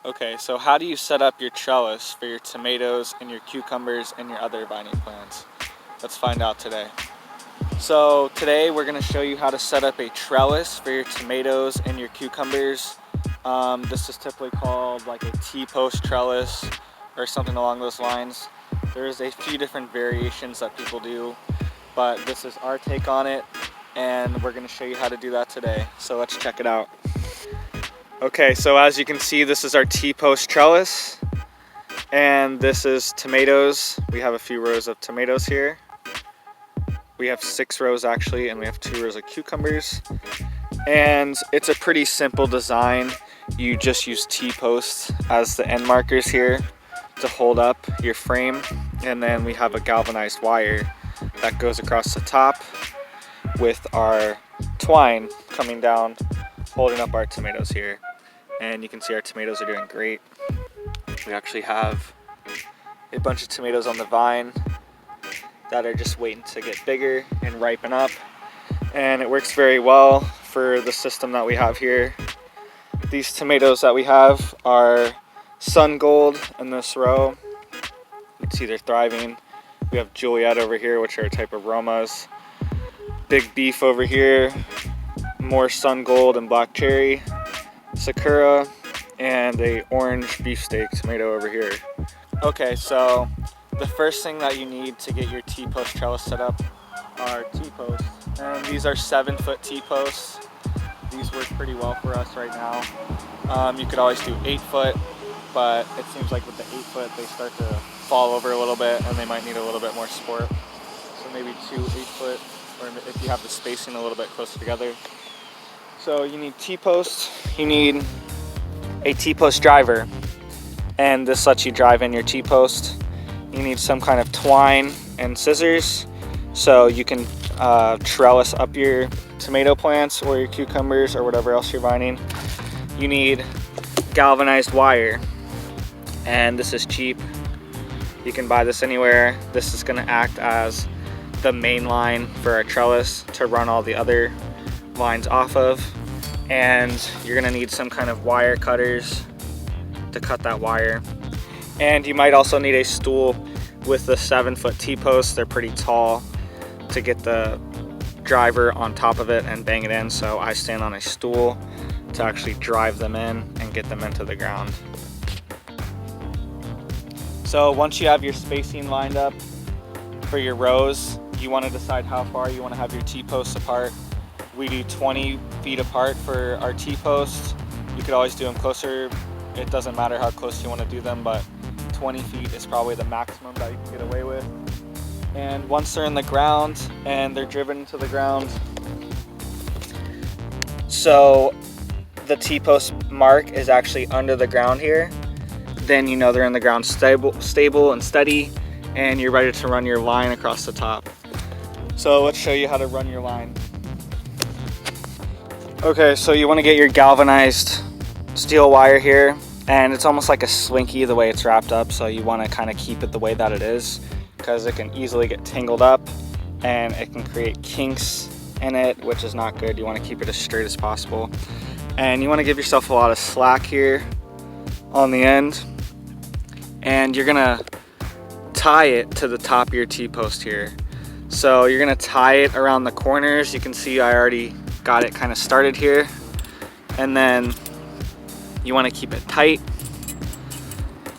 Okay, so how do you set up your trellis for your tomatoes and your cucumbers and your other vining plants? Let's find out today. So today we're going to show you how to set up a trellis for your tomatoes and your cucumbers. This is typically called like a T-post trellis or something along those lines. There's a few different variations that people do, but this is our take on it, and we're going to show you how to do that today. So let's check it out. Okay, so as you can see, this is our T-post trellis, and this is tomatoes. We have a few rows of tomatoes here. We have 6 rows actually, and we have 2 rows of cucumbers. And it's a pretty simple design. You just use T-posts as the end markers here to hold up your frame, and then we have a galvanized wire that goes across the top with our twine coming down, holding up our tomatoes here. And you can see our tomatoes are doing great. We actually have a bunch of tomatoes on the vine that are just waiting to get bigger and ripen up, and it works very well for the system that we have here. These tomatoes that we have are sun gold in this row. You can see they're thriving. We have Juliet over here, which are a type of Romas. Big beef over here, more sun gold and black cherry, Sakura, and a orange beefsteak tomato over here. Okay, so the first thing that you need to get your T-post trellis set up are T-posts, and these are 7-foot T-posts. These work pretty well for us right now. You could always do 8-foot, but it seems like with the 8-foot they start to fall over a little bit and they might need a little bit more support. So maybe 2 8-foot, or if you have the spacing a little bit closer together. So you need T-posts, you need a T-post driver, and this lets you drive in your T-post. You need some kind of twine and scissors so you can trellis up your tomato plants or your cucumbers or whatever else you're vining. You need galvanized wire, and this is cheap. You can buy this anywhere. This is going to act as the main line for our trellis to run all the other lines off of, and you're going to need some kind of wire cutters to cut that wire. And you might also need a stool with the 7-foot T-posts. They're pretty tall to get the driver on top of it and bang it in, so I stand on a stool to actually drive them in and get them into the ground. So once you have your spacing lined up for your rows, you want to decide how far you want to have your T-posts apart. We do 20 feet apart for our T-posts. You could always do them closer. It doesn't matter how close you want to do them, but 20 feet is probably the maximum that you can get away with. And once they're in the ground and they're driven into the ground, so the T-post mark is actually under the ground here, then you know they're in the ground stable and steady, and you're ready to run your line across the top. So let's show you how to run your line. Okay, so you want to get your galvanized steel wire here, and it's almost like a slinky the way it's wrapped up, so you want to kind of keep it the way that it is because it can easily get tangled up and it can create kinks in it, which is not good. You want to keep it as straight as possible, and you want to give yourself a lot of slack here on the end, and you're gonna tie it to the top of your T-post here. So you're gonna tie it around the corners. You can see I already got it kind of started here, and then you want to keep it tight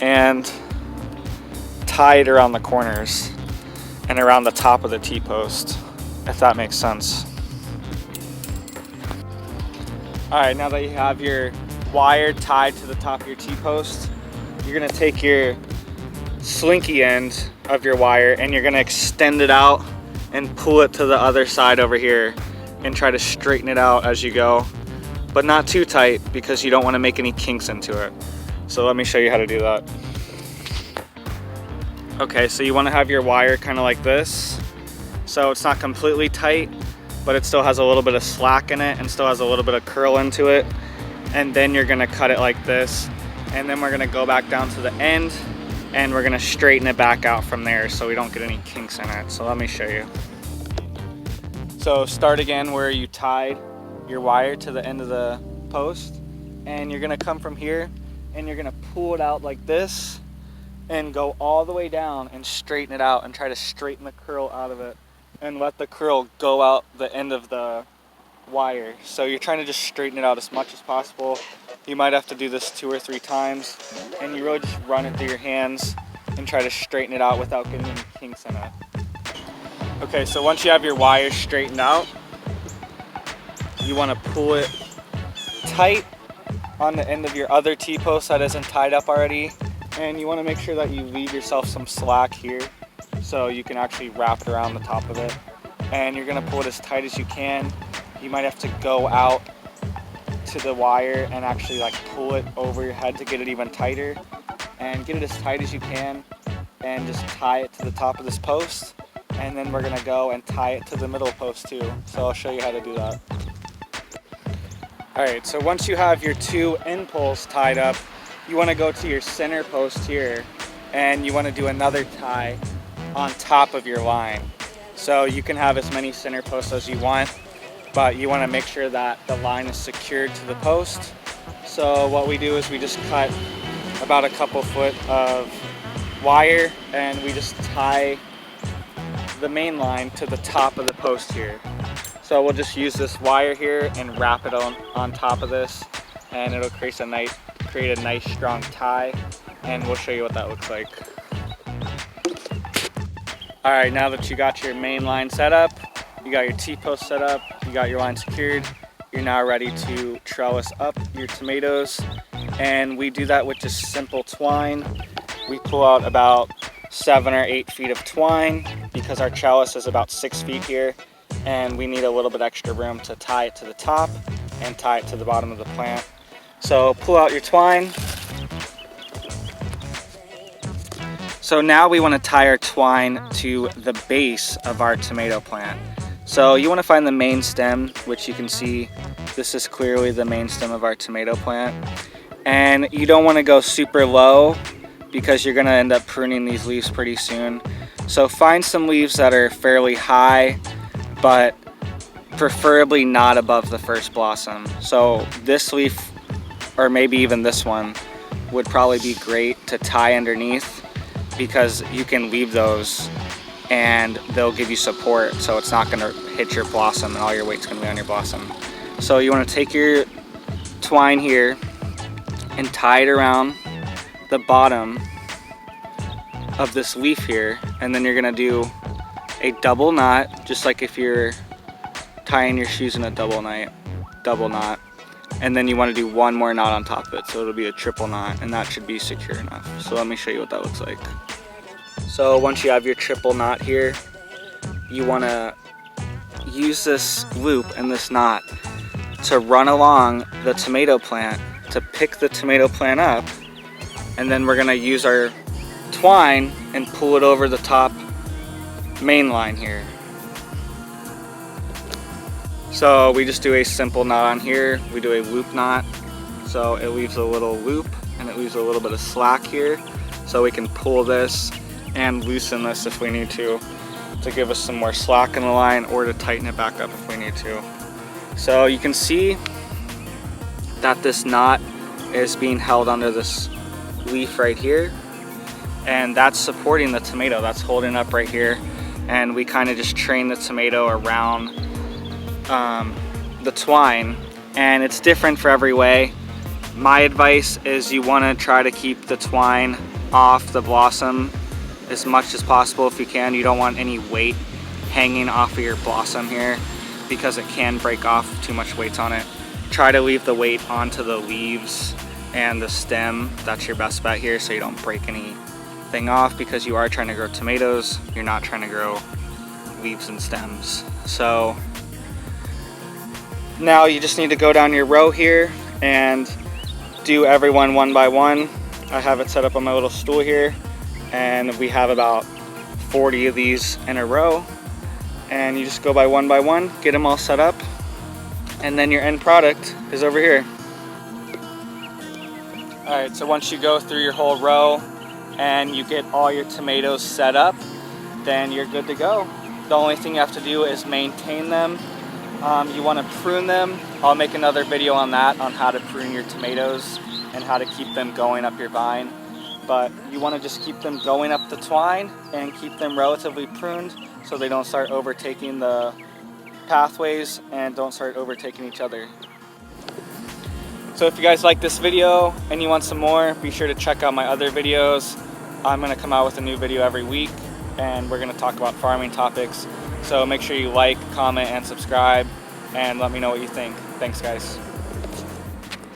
and tie it around the corners and around the top of the T-post, if that makes sense. Alright, now that you have your wire tied to the top of your T-post, you're going to take your slinky end of your wire and you're going to extend it out and pull it to the other side over here and try to straighten it out as you go, but not too tight because you don't want to make any kinks into it. So let me show you how to do that. Okay, so you want to have your wire kind of like this, so it's not completely tight, but it still has a little bit of slack in it and still has a little bit of curl into it. And then you're going to cut it like this, and then we're going to go back down to the end and we're going to straighten it back out from there so we don't get any kinks in it. So let me show you. So start again where you tied your wire to the end of the post, and you're going to come from here and you're gonna pull it out like this and go all the way down and straighten it out and try to straighten the curl out of it and let the curl go out the end of the wire. So you're trying to just straighten it out as much as possible. You might have to do this 2 or 3 times, and you really just run it through your hands and try to straighten it out without getting any kinks in it. Okay, so once you have your wires straightened out, you want to pull it tight on the end of your other T-post that isn't tied up already, and you want to make sure that you leave yourself some slack here so you can actually wrap it around the top of it. And you're going to pull it as tight as you can. You might have to go out to the wire and actually like pull it over your head to get it even tighter, and get it as tight as you can and just tie it to the top of this post. And then we're going to go and tie it to the middle post too. So I'll show you how to do that. Alright, so once you have your 2 end poles tied up, you want to go to your center post here, and you want to do another tie on top of your line. So you can have as many center posts as you want, but you want to make sure that the line is secured to the post. So what we do is we just cut about a couple foot of wire, and we just tie the main line to the top of the post here. So we'll just use this wire here and wrap it on top of this, and it'll create a nice strong tie, and we'll show you what that looks like. Alright, now that you got your main line set up, you got your T-post set up, you got your line secured, you're now ready to trellis up your tomatoes. And we do that with just simple twine. We pull out about 7 or 8 feet of twine because our trellis is about 6 feet here, and we need a little bit extra room to tie it to the top and tie it to the bottom of the plant. So pull out your twine. So now we want to tie our twine to the base of our tomato plant. So you want to find the main stem, which you can see this is clearly the main stem of our tomato plant. And you don't want to go super low because you're going to end up pruning these leaves pretty soon. So find some leaves that are fairly high, but preferably not above the first blossom. So this leaf, or maybe even this one, would probably be great to tie underneath, because you can leave those and they'll give you support, so it's not going to hit your blossom and all your weight's going to be on your blossom. So you want to take your twine here and tie it around the bottom of this leaf here, and then you're going to do a double knot, just like if you're tying your shoes in a double knot, and then you want to do one more knot on top of it, so it'll be a triple knot, and that should be secure enough. So let me show you what that looks like. So once you have your triple knot here, you want to use this loop and this knot to run along the tomato plant to pick the tomato plant up, and then we're going to use our twine and pull it over the top main line here. So we just do a simple knot on here. We do a loop knot, so it leaves a little loop and it leaves a little bit of slack here, so we can pull this and loosen this if we need to give us some more slack in the line, or to tighten it back up if we need to. So you can see that this knot is being held under this leaf right here, and that's supporting the tomato, that's holding up right here, and we kind of just train the tomato around the twine, and it's different for every way. My advice is you want to try to keep the twine off the blossom as much as possible if you can. You don't want any weight hanging off of your blossom here, because it can break off, too much weight's on it. Try to leave the weight onto the leaves and the stem. That's your best bet here, so you don't break anything off, because you are trying to grow tomatoes, you're not trying to grow leaves and stems. So now you just need to go down your row here and do everyone one by one. I have it set up on my little stool here, and we have about 40 of these in a row, and you just go by one, get them all set up, and then your end product is over here. Alright, so once you go through your whole row and you get all your tomatoes set up, then you're good to go. The only thing you have to do is maintain them. You want to prune them. I'll make another video on that, on how to prune your tomatoes and how to keep them going up your vine. But you want to just keep them going up the twine and keep them relatively pruned so they don't start overtaking the pathways and don't start overtaking each other. So if you guys like this video and you want some more, be sure to check out my other videos. I'm going to come out with a new video every week, and we're going to talk about farming topics. So make sure you like, comment, and subscribe, and let me know what you think. Thanks, guys.